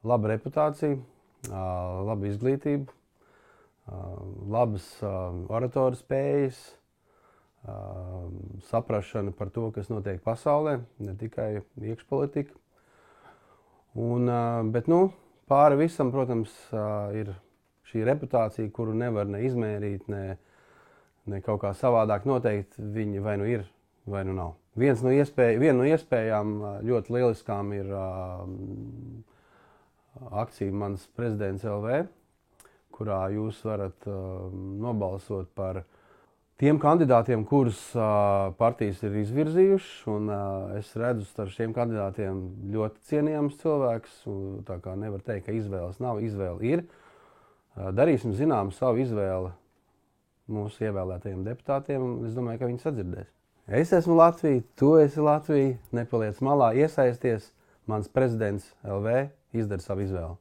laba reputācija, laba izglītība, labas oratoru spējas, saprašana par to, kas notiek pasaulē, ne tikai iekšpolitika. Bet pāri visam, protams, ir šī reputācija, kuru nevar ne izmērīt, ne kaut kā savādāk noteikt, viņi vai nu ir, vai nu nav. Viena no iespējām ļoti lieliskām ir akcija Mans prezidents LV, kurā jūs varat nobalsot par tiem kandidātiem, kurus partijas ir izvirzījušas. Es redzu starp šiem kandidātiem ļoti cienījams cilvēks. Tā kā nevar teikt, ka izvēles nav, izvēle ir. Darīsim zinām savu izvēli mūsu ievēlētajiem deputātiem, un es domāju, ka viņi sadzirdēs. Es esmu Latvija, tu esi Latvija, nepaliec malā, iesaisties. Mans prezidents LV izdara savu izvēli.